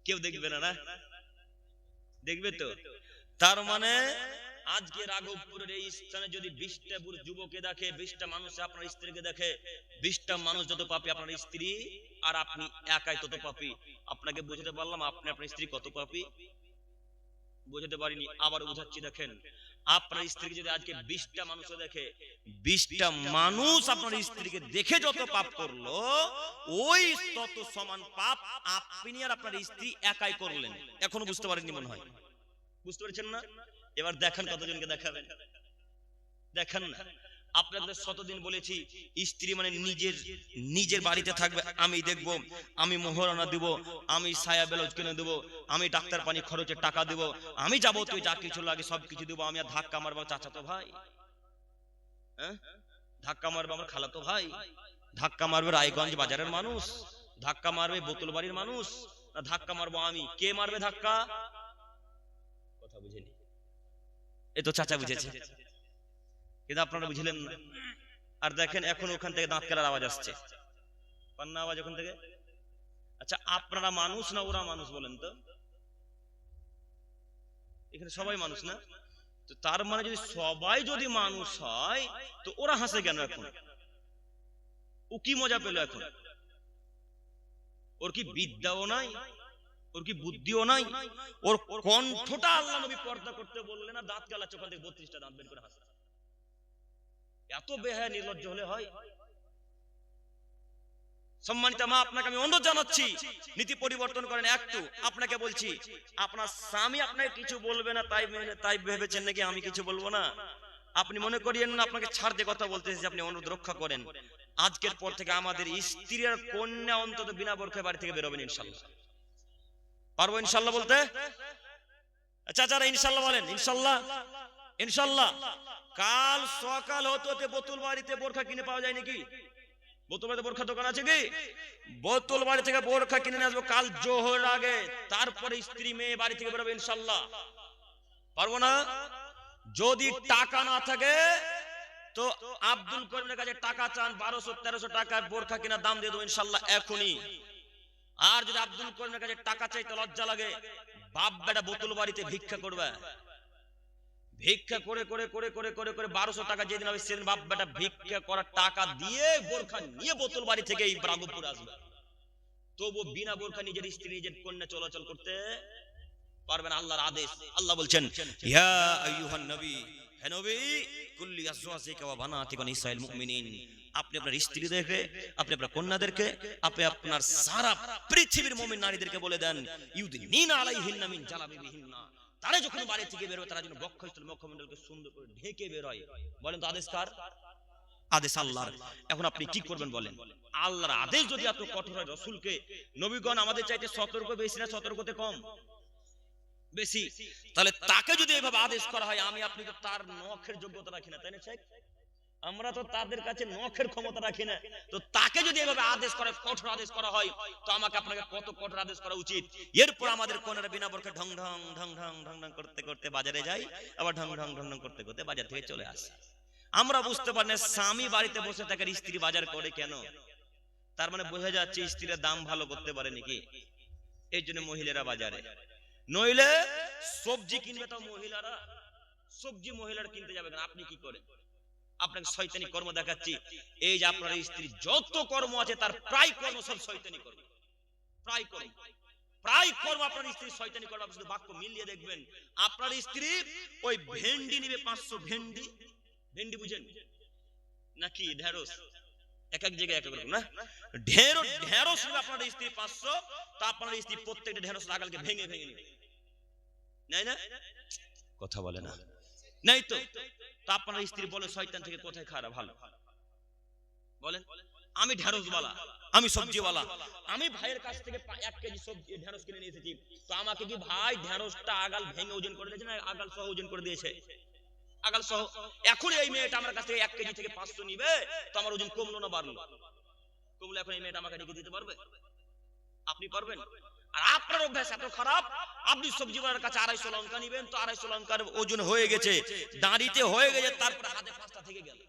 কেউ দেখবে না, না দেখবে তো। তার মানে আজকে রাঘবপুরের এই স্থানে যদি 20টা যুবকে দেখে, 20টা মানুষ আপনার স্ত্রীকে দেখে, 20টা মানুষ যত পাপী আপনার স্ত্রী, আর আপনি একাই তত পাপী। আপনাকে বুঝাতে পারলাম আপনি আপনার স্ত্রী কত পাপী? বুঝাতে পারিনি, আবার বুঝাচ্ছি। দেখেন, আপনার স্ত্রীকে যদি আজকে 20টা মানুষ দেখে, 20টা মানুষ আপনার স্ত্রীকে দেখে যত পাপ করলো, ওই তত সমান পাপ আপনি আর আপনার স্ত্রী একাই করলেন। এখনো বুঝতে পারেননি মনে হয়, বুঝতে পারছেন না? এবার দেখেন কতজনকে দেখাবেন, দেখেন না। আপনাদের শতদিন বলেছি, স্ত্রী মানে নিজের বাড়িতে থাকবে, আমি দেখবো, আমি মোহরানা দিব, আমি সায়া ব্লাউজ কিনে দেবো, আমি ডাক্তার পানি খরচের টাকা দেব, আমি যাবো, তুই যা কিছু লাগে সবকিছু দেবো। আমি আর ধাক্কা মারবো চাচাতো ভাই, হ্যাঁ ধাক্কা মারবে আমার খালাতো ভাই, ধাক্কা মারবে রায়গঞ্জ বাজারের মানুষ, ধাক্কা মারবে বোতল বাড়ির মানুষ, না ধাক্কা মারবো আমি? কে মারবে ধাক্কা? কথা বুঝেনি? এ তো চাচা বুঝেছে, কিন্তু আপনারা বুঝলেন না। আর দেখেন এখন ওখান থেকে দাঁত কেলার আওয়াজ আসছে, পান্না আওয়াজ ওখান থেকে। আচ্ছা, আপনারা মানুষ না ওরা মানুষ বলেন তো? এখানে সবাই মানুষ না? তো তার মানে যদি সবাই যদি মানুষ হয়, তো ওরা হাসে কেন এখন? ও কি মজা পেল এখন? ওর কি বিদ্যাও নাই, ওর কি বুদ্ধিও নাই? ওর কণ্ঠটা আল্লাহ নবী পর্দা করতে বললেন না, দাঁত কেলাচ্ছে ওখান থেকে 32টা দাঁত বের করে হাসে। এত বেহায়া নির্লজ্জ হলে হয়? সম্মানিত মা, আপনাকে আমি অনুরোধ জানাচ্ছি, নীতি পরিবর্তন করেন একটু। আপনাকে বলছি, আপনার স্বামী আপনাকে কিছু বলবে না তাই ভেবেছেন নাকি আমি কিছু বলবো না? আপনি মনে করিয়েন না আপনাকে ছাড় দিয়ে কথা বলতেছি, আপনি অনুরোধ রক্ষা করেন। আজকের পর থেকে আমাদের স্ত্রী আর কন্যা অন্তত বিনা বোরখায় বাড়ি থেকে বেরোবেন ইনশাল্লাহ। পারবো ইনশাল্লাহ বলতে? চাচারা ইনশাল্লাহ বলেন। ইনশাল্লাহ, ইনশাল্লাহ। কাল সকাল হতে হতে বোতল বাড়িতে বোরখা কিনে পাওয়া যায় নাকি? বোতল বাড়িতে বোরখা দোকান আছে কি? বোতল বাড়ি থেকে বোরখা কিনে নিয়ে আসবো কাল জোহর আগে, তারপরে স্ত্রী মেয়ে বাড়ি থেকে বেরোবে ইনশাল্লাহ। পারবো না? যদি টাকা না থাকে তো আব্দুল করিমের কাছে টাকা চান, 1200-1300 টাকার বোরখা কেনার দাম দিয়ে দেবো ইনশাল্লাহ এখনই। আর যদি আব্দুল করিমের কাছে টাকা চাইতে লজ্জা লাগে, বাপ বেটা বোতল বাড়িতে ভিক্ষা করবে, ভিক্ষা করে করে করে করে করে করে 1200 টাকা যেদিন হবে সেদিন বাপ বেটা ভিক্ষা করার টাকা দিয়ে বোরখা নিয়ে বোতল বাড়ি থেকে এই রাঘবপুর আসবে। তবু বিনা বোরখা নিজের স্ত্রী নিজের কন্যা চলাচল করতে পারবেন। আল্লাহর আদেশ, আল্লাহ বলছেন, ইয়া আইয়ুহান নবী, হে নবী, কুল্লি আজওয়াজিকা ওয়া বানাতিকা ওয়া নিসাইল মুমিনিন, আপনি আপনার স্ত্রীদেরকে, আপনি আপনার কন্যাদেরকে, আপনি আপনার সারা পৃথিবীর মুমিন নারীদেরকে বলে দেন, ইউদিনিনা আলাইহিন্না মিন জালাবিবিহিন্না, তারা যখন বাড়ি থেকে বের হয় তারা যেন বক্ষস্থল মুখমণ্ডলকে সুন্দর করে ঢেকে বের হয়। বলেন তো আদেশ কার? আদেশ আল্লাহর। এখন আপনি কি করবেন বলেন? আল্লাহর আদেশ যদি এত কঠোর হয়, রাসূলকে নবীগণ আমাদের চাইতে সতর্ক বেশি না সতর্কতে কম? বেশি। তাহলে তাকে যদি এইভাবে আদেশ করা হয়, আমি আপনি তো তার নখের যোগ্যতা রাখি না, তাই না শেখ? আমরা তো তাদের কাছে নখের ক্ষমতা রাখি না। তো তাকে যদি এভাবে আদেশ করে, কঠোর আদেশ করা হয়, তো আমাকে আপনাকে কত কঠোর আদেশ করা উচিত? এরপর আমাদের কোনারা বিনা বোরখা ঢং ঢং ঢং ঢং ঢং ঢং করতে করতে বাজারে যাই, আবার ঢং ঢং ঢং ঢং করতে করতে বাজার থেকে চলে আসে। আমরা বুঝতে পারি না স্বামী বাড়িতে বসে থাকে, স্ত্রী বাজার করে কেন? তার মানে বোঝা যাচ্ছে স্ত্রীরা দাম ভালো করতে পারে নাকি, এই জন্য মহিলারা বাজারে। নইলে সবজি কিনবে তো মহিলারা, সবজি মহিলারা কিনতে যাবে না। আপনি কি করেন? আপনাকে শয়তানি কর্ম দেখাচ্ছি। এই যে আপনার স্ত্রী যত কর্ম আছে তার প্রায় কর্ম সব শয়তানি কর্ম, প্রায় কর্ম, প্রায় কর্ম আপনার স্ত্রী শয়তানি কর্ম। আপনি শুধু বাক্য মিলিয়ে দেখবেন, আপনার স্ত্রী ওই ভেন্ডি নিবে 500 ভেন্ডি, ভেন্ডি বুঝেন নাকি? ঢেঁড়স, এক এক জায়গায় এক এক রকম না? ঢেঁড়স নিবে আপনার স্ত্রী 500, তা আপনার স্ত্রী প্রত্যেকটা ঢেঁড়স লাগালকে ভেঙে ভেঙে নিবে, নাই না? কথা বলে না, নাই তো। তা আপনার স্ত্রী বলে শয়তান থেকে কোথায় খারাপ ভালো বলেন? আমি ঢেঁড়সওয়ালা, আমি সবজিওয়ালা, আমি ভাইয়ের কাছ থেকে 1 কেজি সবজি ঢেঁড়স কিনে নিয়ে এসেছি, তো আমাকে কি ভাই ঢেঁড়সটা আগাল ভেঙে ওজন করে দিয়েছে না আগাল সহ ওজন করে দিয়েছে? আগাল সহ। এখন এই মেয়েটা আমার কাছ থেকে 1 কেজি থেকে 500 নিবে, তো আমার ওজন কমলো না বাড়লো? কমলে এখন এই মেয়েটা আমাকে রেখে দিতে পারবে? আপনি পারবেন? আর আপনার অভ্যাস এত খারাপ, আপনি সবজিওয়ালার কাছে 250 লঙ্কা নিবেন, তো 250 লঙ্কার ওজন হয়ে গেছে, দাঁড়িতে হয়ে গেছে, তারপর হাতে 5টা থেকে গেল,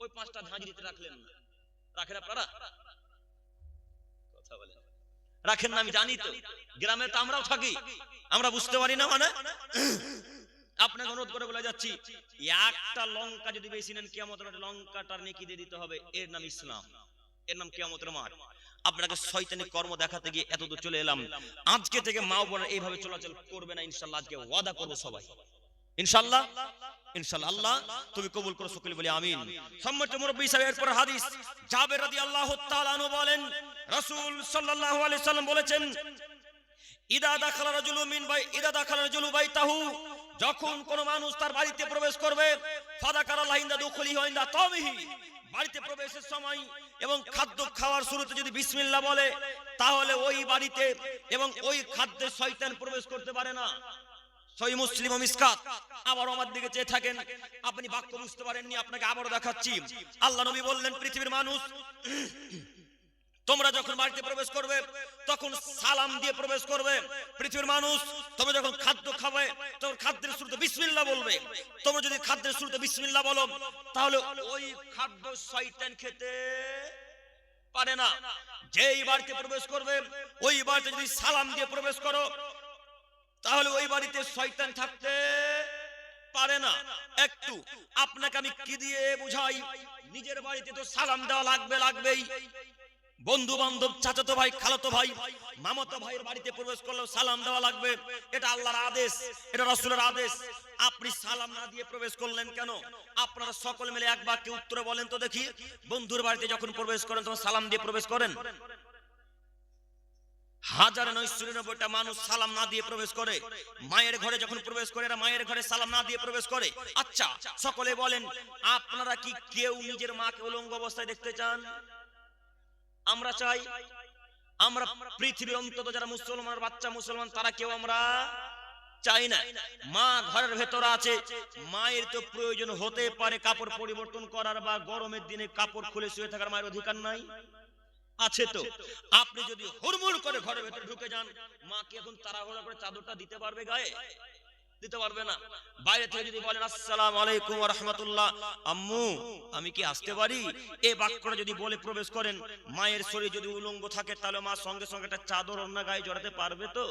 ওই 5টা ঝাঁঝরিতে রাখলেন না। রাখেন আপনারা? কথা বলেন। রাখেন না, আমি জানি তো, গ্রামে তো আমরাও থাকি, আমরা বুঝতে পারি না। মানে আপনাকে অনুরোধ করে বলে যাচ্ছি, একটা লঙ্কা যদি বেশি নেন কিয়ামতের মাঠে লঙ্কাটার নেকি দিয়ে দিতে হবে। এর নাম ইসলাম, এর নাম কিয়ামতের মাঠ। আপনাকে শয়তানি কর্ম দেখাতে গিয়ে এতদূর চলে এলাম। আজকে থেকে মা বোনেরা এইভাবে চলাচল করবে না ইনশাআল্লাহ। আজকে ওয়াদা করবো সবাই ইনশাআল্লাহ। ইনশাআল্লাহ আল্লাহ তুমি কবুল করো, সকলে বলি আমিন। সম্মানিত মুরব্বি সাহেব, এরপর হাদিস জাবের রাদিয়াল্লাহু তাআলা আনহু বলেন, রাসূল সাল্লাল্লাহু আলাইহি সাল্লাম বলেছেন, ইদা দাখালা রাজুলু বাইতাহু, যখন কোন মানুষ তার বাড়িতে প্রবেশ করবে, ফাযাকারাল্লাহ ইনদা দুখুলিহি ওয়া ইনদা তাওমিহি, বাড়িতে প্রবেশের সময় এবং খাদ্য খাওয়ার শুরুতে যদি বিসমিল্লাহ বলে, তাহলে ওই বাড়িতে এবং ওই খাদ্যে শয়তান প্রবেশ করতে পারে না। সহিহ মুসলিম ও মিসকাত। আবার আমার দিকে চেয়ে থাকেন, আপনি বাক্য বুঝতে পারেননি, আপনাকে আবারও দেখাচ্ছি। আল্লাহ নবী বললেন, পৃথিবীর মানুষ তোমরা যখন বাড়িতে প্রবেশ করবে তখন সালাম দিয়ে প্রবেশ করবে। পৃথিবীর মানুষ তোমরা যখন খাদ্য খাবে তখন খাদ্যের শুরুতে বিসমিল্লাহ বলবে। তোমরা যদি খাদ্যের শুরুতে বিসমিল্লাহ বলো, তাহলে ওই খাদ্য শয়তান খেতে পারে না। যেই বাড়িতে প্রবেশ করবে ওই বাড়িতে যদি সালাম দিয়ে প্রবেশ করো, তাহলে ওই বাড়িতে শয়তান থাকতে পারে না। একটু আপনাকে আমি কি দিয়ে বুঝাই, নিজের বাড়িতে তো সালাম দেওয়া লাগবেই। বন্ধু বান্ধব, চাচাতো ভাই, খালাতো ভাই, মামাতো ভাইয়ের বাড়িতে প্রবেশ করলেও সালাম দেওয়া লাগবে। এটা আল্লাহর আদেশ, এটা রাসূলের আদেশ। আপনি সালাম না দিয়ে প্রবেশ করলেন কেন? আপনারা সকলে মিলে এক বাক্যে উত্তরে বলেন তো দেখি, বন্ধুর বাড়িতে যখন প্রবেশ করেন তখন সালাম দিয়ে প্রবেশ করেন? 1999টা মানুষ সালাম না দিয়ে প্রবেশ করে। মায়ের ঘরে যখন প্রবেশ করে, এরা মায়ের ঘরে সালাম না দিয়ে প্রবেশ করে। আচ্ছা, সকলে বলেন, আপনারা কি কেউ নিজের মাকে উলঙ্গ অবস্থায় দেখতে চান? আমরা চাই। আমরা পৃথিবীর অন্তত যারা মুসলমান, বাচ্চা মুসলমান, তারা কেউ আমরা চাই না। মা ঘরের ভেতর আছে, মায়ের তো প্রয়োজন হতে পারে কাপড় পরিবর্তন করার, বা গরমের দিনে কাপড় খুলে শুয়ে থাকার মায়ের অধিকার নাই? আছে তো। আপনি যদি হুড়মুড় করে ঘরের ভেতর ঢুকে যান, মা কি এখন তাড়াহুড়া করে চাদরটা দিতে পারবে গায়ে? দিতে পারবে না। বাইরে থেকে যদি বলেন আসসালামু আলাইকুম ওয়া রাহমাতুল্লাহ, আম্মু আমি কি আসতে পারি, এই বাক্যটা যদি বলে প্রবেশ করেন, মায়ের শরীর যদি উলঙ্গ থাকে, তাহলে মা সঙ্গে সঙ্গে একটা চাদর অন্য গায়ে জড়াতে পারবে তো?